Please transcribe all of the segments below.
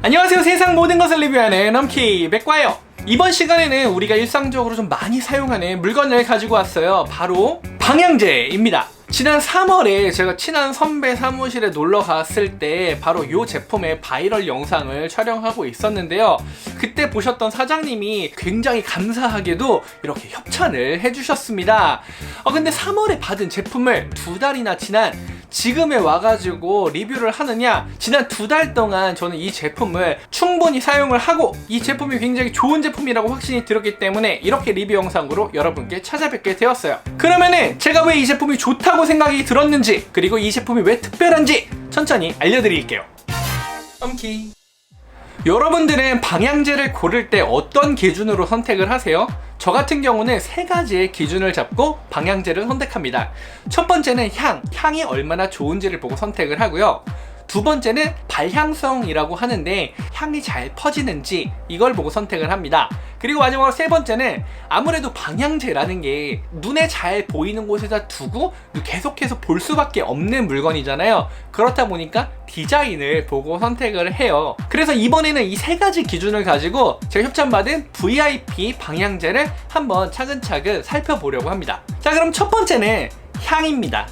안녕하세요. 세상 모든 것을 리뷰하는 넘키 백과예요. 이번 시간에는 우리가 일상적으로 좀 많이 사용하는 물건을 가지고 왔어요. 바로 방향제입니다. 지난 3월에 제가 친한 선배 사무실에 놀러 갔을 때 바로 이 제품의 바이럴 영상을 촬영하고 있었는데요. 그때 보셨던 사장님이 굉장히 감사하게도 이렇게 협찬을 해주셨습니다. 근데 3월에 받은 제품을 2달이나 지난 지금에 와가지고 리뷰를 하느냐, 지난 2달 동안 저는 이 제품을 충분히 사용을 하고 이 제품이 굉장히 좋은 제품이라고 확신이 들었기 때문에 이렇게 리뷰 영상으로 여러분께 찾아뵙게 되었어요. 그러면은 제가 왜 이 제품이 좋다고 생각이 들었는지, 그리고 이 제품이 왜 특별한지 천천히 알려드릴게요. 넘키. 여러분들은 방향제를 고를 때 어떤 기준으로 선택을 하세요? 저 같은 경우는 3가지의 기준을 잡고 방향제를 선택합니다. 첫 번째는 향이 얼마나 좋은지를 보고 선택을 하고요. 두 번째는 발향성이라고 하는데 향이 잘 퍼지는지 이걸 보고 선택을 합니다. 그리고 마지막으로 3번째는 아무래도 방향제라는 게 눈에 잘 보이는 곳에다 두고 계속해서 볼 수밖에 없는 물건이잖아요. 그렇다 보니까 디자인을 보고 선택을 해요. 그래서 이번에는 이 3가지 기준을 가지고 제가 협찬받은 VIP 방향제를 한번 차근차근 살펴보려고 합니다. 자, 그럼 첫 번째는 향입니다.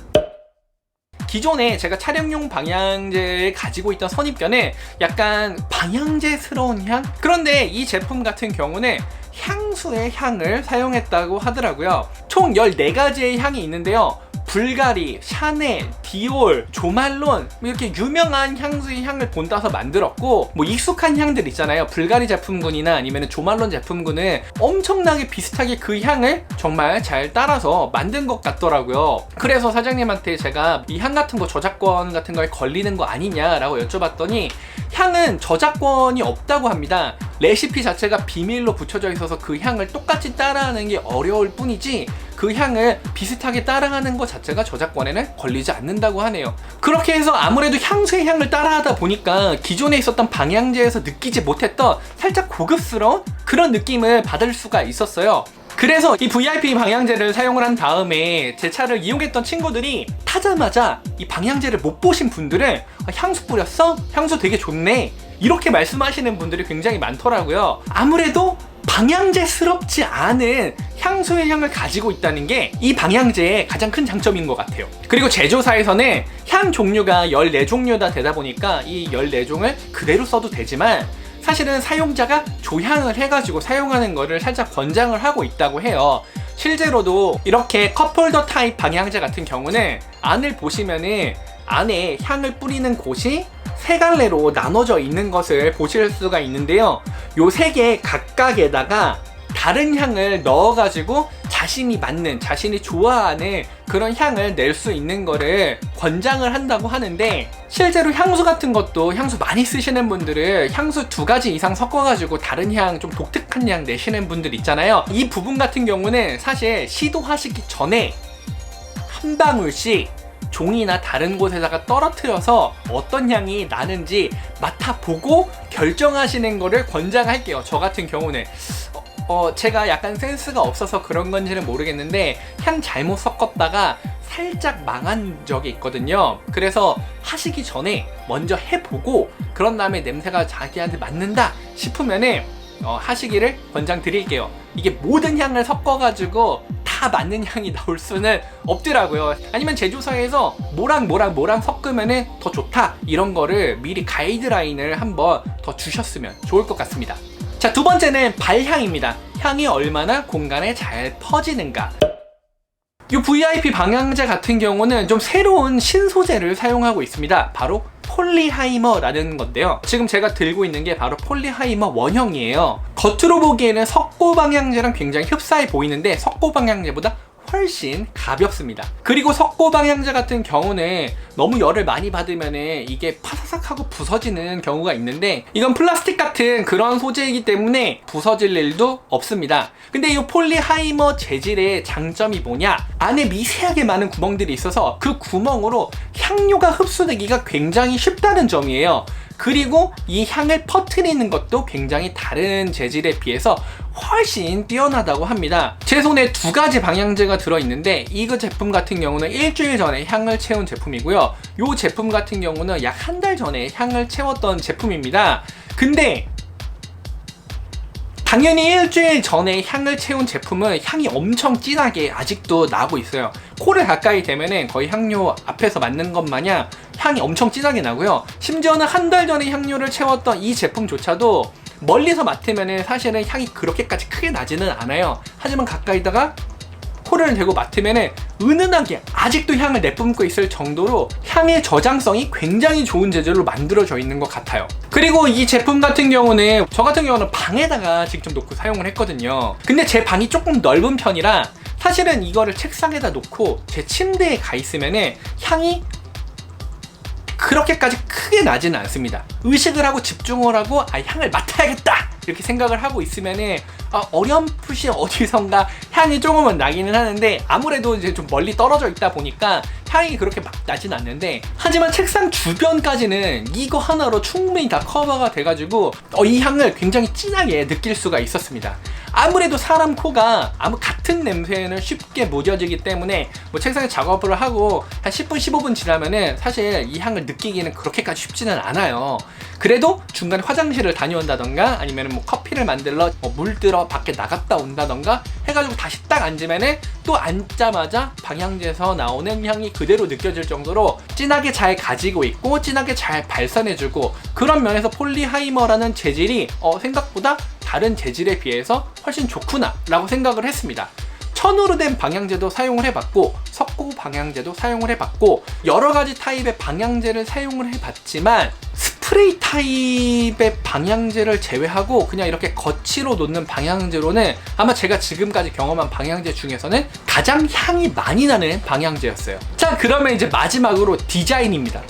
기존에 제가 촬영용 방향제를 가지고 있던 선입견은 약간 방향제스러운 향? 그런데 이 제품 같은 경우는 향수의 향을 사용했다고 하더라고요. 총 14가지의 향이 있는데요. 불가리, 샤넬, 디올, 조말론 이렇게 유명한 향수의 향을 본따서 만들었고, 익숙한 향들 있잖아요. 불가리 제품군이나 아니면 조말론 제품군은 엄청나게 비슷하게 그 향을 정말 잘 따라서 만든 것 같더라고요. 그래서 사장님한테 제가 이 향 같은 거 저작권 같은 거에 걸리는 거 아니냐라고 여쭤봤더니 향은 저작권이 없다고 합니다. 레시피 자체가 비밀로 붙여져 있어서 그 향을 똑같이 따라하는 게 어려울 뿐이지 그 향을 비슷하게 따라하는 것 자체가 저작권에는 걸리지 않는다고 하네요. 그렇게 해서 아무래도 향수의 향을 따라하다 보니까 기존에 있었던 방향제에서 느끼지 못했던 살짝 고급스러운 그런 느낌을 받을 수가 있었어요. 그래서 이 VIP 방향제를 사용을 한 다음에 제 차를 이용했던 친구들이 타자마자 이 방향제를 못 보신 분들은 향수 뿌렸어? 향수 되게 좋네, 이렇게 말씀하시는 분들이 굉장히 많더라고요. 아무래도 방향제스럽지 않은 향수의 향을 가지고 있다는 게 이 방향제의 가장 큰 장점인 것 같아요. 그리고 제조사에서는 향 종류가 14종류다 되다 보니까 이 14종을 그대로 써도 되지만 사실은 사용자가 조향을 해가지고 사용하는 거를 살짝 권장을 하고 있다고 해요. 실제로도 이렇게 컵홀더 타입 방향제 같은 경우는 안을 보시면은 안에 향을 뿌리는 곳이 3갈래로 나눠져 있는 것을 보실 수가 있는데요. 요 3개 각각에다가 다른 향을 넣어가지고 자신이 맞는, 자신이 좋아하는 그런 향을 낼 수 있는 거를 권장을 한다고 하는데, 실제로 향수 같은 것도 향수 많이 쓰시는 분들은 향수 2가지 이상 섞어가지고 다른 향, 좀 독특한 향 내시는 분들 있잖아요. 이 부분 같은 경우는 사실 시도하시기 전에 한 방울씩 종이나 다른 곳에다가 떨어뜨려서 어떤 향이 나는지 맡아보고 결정하시는 거를 권장할게요. 저 같은 경우는 제가 약간 센스가 없어서 그런 건지는 모르겠는데 향 잘못 섞었다가 살짝 망한 적이 있거든요. 그래서 하시기 전에 먼저 해보고 그런 다음에 냄새가 자기한테 맞는다 싶으면은 하시기를 권장드릴게요. 이게 모든 향을 섞어가지고 다 맞는 향이 나올 수는 없더라고요. 아니면 제조사에서 뭐랑 섞으면 더 좋다, 이런 거를 미리 가이드라인을 한번 더 주셨으면 좋을 것 같습니다. 자, 2번째는 발향입니다. 향이 얼마나 공간에 잘 퍼지는가. 이 VIP 방향제 같은 경우는 좀 새로운 신소재를 사용하고 있습니다. 바로 폴리하이머라는 건데요. 지금 제가 들고 있는 게 바로 폴리하이머 원형이에요. 겉으로 보기에는 석고 방향제랑 굉장히 흡사해 보이는데 석고 방향제보다 훨씬 가볍습니다. 그리고 석고 방향제 같은 경우는 너무 열을 많이 받으면 이게 파사삭하고 부서지는 경우가 있는데 이건 플라스틱 같은 그런 소재이기 때문에 부서질 일도 없습니다. 근데 이 폴리하이머 재질의 장점이 뭐냐, 안에 미세하게 많은 구멍들이 있어서 그 구멍으로 향료가 흡수되기가 굉장히 쉽다는 점이에요. 그리고 이 향을 퍼뜨리는 것도 굉장히 다른 재질에 비해서 훨씬 뛰어나다고 합니다. 제 손에 2가지 방향제가 들어있는데 이 제품 같은 경우는 일주일 전에 향을 채운 제품이고요. 이 제품 같은 경우는 약 1달 전에 향을 채웠던 제품입니다. 근데 당연히 일주일 전에 향을 채운 제품은 향이 엄청 진하게 아직도 나고 있어요. 코를 가까이 대면은 거의 향료 앞에서 맡는 것 마냥 향이 엄청 진하게 나고요. 심지어는 한 달 전에 향료를 채웠던 이 제품조차도 멀리서 맡으면은 사실은 향이 그렇게까지 크게 나지는 않아요. 하지만 가까이다가 코를 대고 맡으면은 은은하게 아직도 향을 내뿜고 있을 정도로 향의 저장성이 굉장히 좋은 재질로 만들어져 있는 것 같아요. 그리고 이 제품 같은 경우는 저 같은 경우는 방에다가 직접 놓고 사용을 했거든요. 근데 제 방이 조금 넓은 편이라 사실은 이거를 책상에다 놓고 제 침대에 가 있으면은 향이 그렇게까지 크게 나지는 않습니다. 의식을 하고 집중을 하고 향을 맡아야겠다 이렇게 생각을 하고 있으면은 어렴풋이 어디선가 향이 조금은 나기는 하는데 아무래도 이제 좀 멀리 떨어져 있다 보니까 향이 그렇게 막 나진 않는데, 하지만 책상 주변까지는 이거 하나로 충분히 다 커버가 돼가지고 이 향을 굉장히 진하게 느낄 수가 있었습니다. 아무래도 사람 코가 같은 냄새는 쉽게 무뎌지기 때문에 뭐 책상에 작업을 하고 한 10분 15분 지나면은 사실 이 향을 느끼기는 그렇게까지 쉽지는 않아요. 그래도 중간에 화장실을 다녀온다던가 아니면 뭐 커피를 만들러 물 들어 밖에 나갔다 온다던가 해가지고 다시 딱 앉으면은 또 앉자마자 방향제에서 나오는 향이 그대로 느껴질 정도로 진하게 잘 가지고 있고 진하게 잘 발산해주고, 그런 면에서 폴리하이머라는 재질이 생각보다 다른 재질에 비해서 훨씬 좋구나 라고 생각을 했습니다. 천으로 된 방향제도 사용을 해봤고 석고 방향제도 사용을 해봤고 여러가지 타입의 방향제를 사용을 해봤지만 스프레이 타입의 방향제를 제외하고 그냥 이렇게 거치로 놓는 방향제로는 아마 제가 지금까지 경험한 방향제 중에서는 가장 향이 많이 나는 방향제였어요. 자, 그러면 이제 마지막으로 디자인입니다.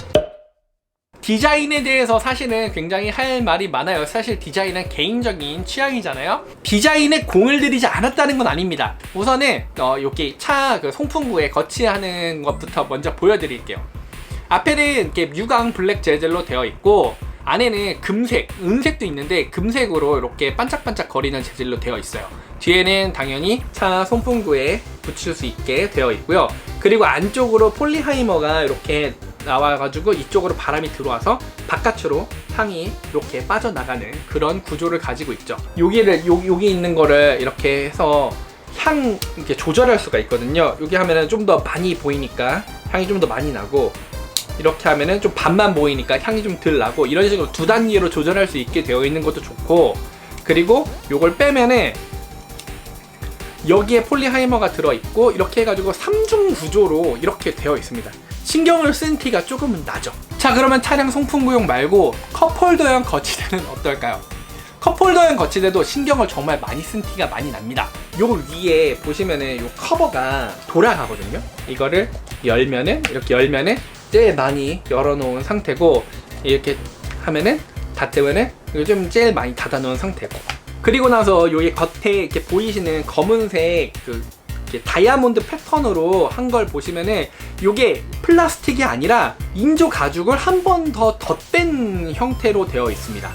디자인에 대해서 사실은 굉장히 할 말이 많아요. 사실 디자인은 개인적인 취향이잖아요. 디자인에 공을 들이지 않았다는 건 아닙니다. 우선은 여기 차 송풍구에 거치하는 것부터 먼저 보여드릴게요. 앞에는 이렇게 유광 블랙 재질로 되어 있고 안에는 금색, 은색도 있는데 금색으로 이렇게 반짝반짝 거리는 재질로 되어 있어요. 뒤에는 당연히 차 송풍구에 붙일 수 있게 되어 있고요. 그리고 안쪽으로 폴리하이머가 이렇게 나와가지고 이쪽으로 바람이 들어와서 바깥으로 향이 이렇게 빠져나가는 그런 구조를 가지고 있죠. 여기 있는 거를 이렇게 해서 향 이렇게 조절할 수가 있거든요. 여기 하면은 좀 더 많이 보이니까 향이 좀 더 많이 나고, 이렇게 하면은 좀 반만 보이니까 향이 좀 덜 나고, 이런 식으로 두 단계로 조절할 수 있게 되어 있는 것도 좋고, 그리고 요걸 빼면은 여기에 폴리하이머가 들어있고 이렇게 해가지고 3중 구조로 이렇게 되어 있습니다. 신경을 쓴 티가 조금은 나죠. 자, 그러면 차량 송풍구용 말고 컵홀더형 거치대는 어떨까요? 컵홀더형 거치대도 신경을 정말 많이 쓴 티가 많이 납니다. 요 위에 보시면은 요 커버가 돌아가거든요. 이거를 열면은, 이렇게 열면은 제일 많이 열어놓은 상태고, 이렇게 하면은 닫으면은 좀 제일 많이 닫아놓은 상태고, 그리고 나서 여기 겉에 이렇게 보이시는 검은색 이렇게 다이아몬드 패턴으로 한 걸 보시면은 이게 플라스틱이 아니라 인조 가죽을 한 번 더 덧댄 형태로 되어 있습니다.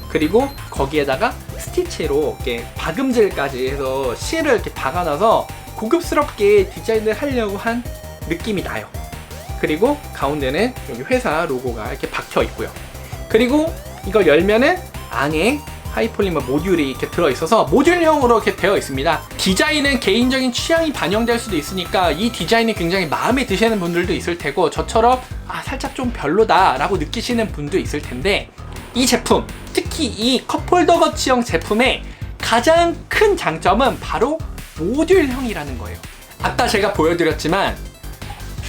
그리고 거기에다가 스티치로 이렇게 박음질까지 해서 실을 이렇게 박아놔서 고급스럽게 디자인을 하려고 한 느낌이 나요. 그리고 가운데는 여기 회사 로고가 이렇게 박혀 있고요. 그리고 이걸 열면은 안에 하이폴리머 모듈이 이렇게 들어있어서 모듈형으로 이렇게 되어 있습니다. 디자인은 개인적인 취향이 반영될 수도 있으니까 이 디자인이 굉장히 마음에 드시는 분들도 있을 테고, 저처럼 살짝 좀 별로다 라고 느끼시는 분도 있을 텐데, 이 제품, 특히 이 컵홀더 거치형 제품의 가장 큰 장점은 바로 모듈형이라는 거예요. 아까 제가 보여드렸지만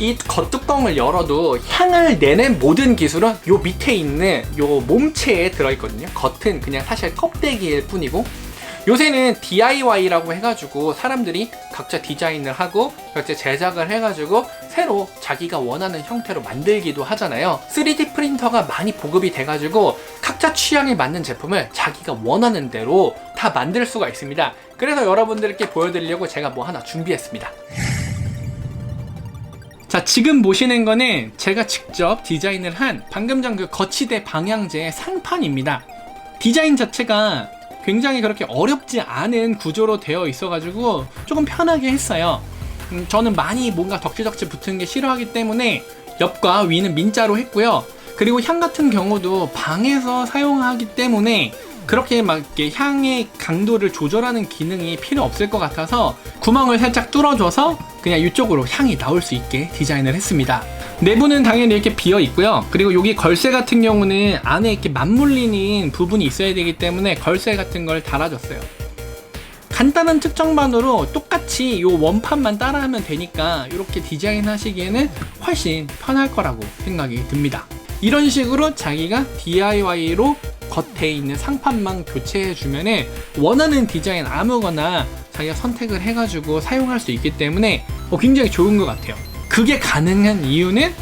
이 겉뚜껑을 열어도 향을 내는 모든 기술은 요 밑에 있는 요 몸체에 들어있거든요. 겉은 그냥 사실 껍데기일 뿐이고, 요새는 DIY라고 해가지고 사람들이 각자 디자인을 하고 각자 제작을 해가지고 새로 자기가 원하는 형태로 만들기도 하잖아요. 3D 프린터가 많이 보급이 돼가지고 각자 취향에 맞는 제품을 자기가 원하는 대로 다 만들 수가 있습니다. 그래서 여러분들께 보여드리려고 제가 뭐 하나 준비했습니다. 자, 지금 보시는 거는 제가 직접 디자인을 한 방금 전 그 거치대 방향제의 상판입니다. 디자인 자체가 굉장히 그렇게 어렵지 않은 구조로 되어 있어가지고 조금 편하게 했어요. 저는 많이 뭔가 덕지덕지 붙은 게 싫어하기 때문에 옆과 위는 민자로 했고요. 그리고 향 같은 경우도 방에서 사용하기 때문에 그렇게 막 이렇게 향의 강도를 조절하는 기능이 필요 없을 것 같아서 구멍을 살짝 뚫어줘서 그냥 이쪽으로 향이 나올 수 있게 디자인을 했습니다. 내부는 당연히 이렇게 비어 있고요. 그리고 여기 걸쇠 같은 경우는 안에 이렇게 맞물리는 부분이 있어야 되기 때문에 걸쇠 같은 걸 달아줬어요. 간단한 특정반으로 똑같이 이 원판만 따라하면 되니까 이렇게 디자인하시기에는 훨씬 편할 거라고 생각이 듭니다. 이런 식으로 자기가 DIY로 겉에 있는 상판만 교체해주면 원하는 디자인 아무거나 자기가 선택을 해가지고 사용할 수 있기 때문에 굉장히 좋은 것 같아요. 그게 가능한 이유는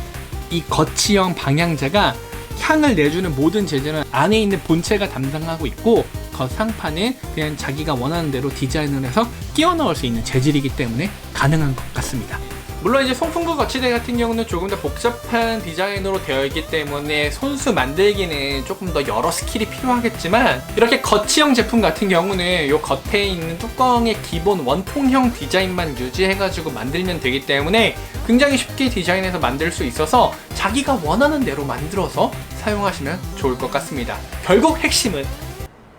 이 거치형 방향제가 향을 내주는 모든 재질은 안에 있는 본체가 담당하고 있고 겉 상판은 그냥 자기가 원하는 대로 디자인을 해서 끼워 넣을 수 있는 재질이기 때문에 가능한 것 같습니다. 물론 이제 송풍구 거치대 같은 경우는 조금 더 복잡한 디자인으로 되어 있기 때문에 손수 만들기는 조금 더 여러 스킬이 필요하겠지만 이렇게 거치형 제품 같은 경우는 이 겉에 있는 뚜껑의 기본 원통형 디자인만 유지해가지고 만들면 되기 때문에 굉장히 쉽게 디자인해서 만들 수 있어서 자기가 원하는 대로 만들어서 사용하시면 좋을 것 같습니다. 결국 핵심은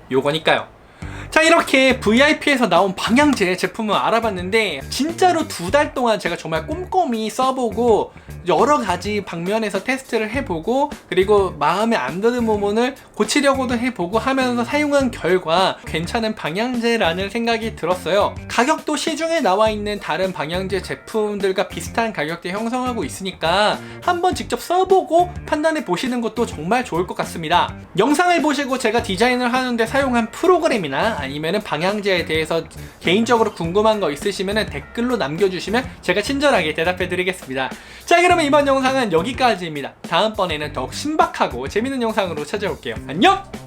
요거니까요. 자, 이렇게 VIP에서 나온 방향제 제품을 알아봤는데 진짜로 2달 동안 제가 정말 꼼꼼히 써보고 여러 가지 방면에서 테스트를 해보고 그리고 마음에 안 드는 부분을 고치려고도 해보고 하면서 사용한 결과 괜찮은 방향제라는 생각이 들었어요. 가격도 시중에 나와 있는 다른 방향제 제품들과 비슷한 가격대 형성하고 있으니까 한번 직접 써보고 판단해 보시는 것도 정말 좋을 것 같습니다. 영상을 보시고 제가 디자인을 하는데 사용한 프로그램이나 아니면은 방향제에 대해서 개인적으로 궁금한 거 있으시면 댓글로 남겨주시면 제가 친절하게 대답해 드리겠습니다. 자, 그러면 이번 영상은 여기까지입니다. 다음번에는 더욱 신박하고 재밌는 영상으로 찾아올게요. 안녕!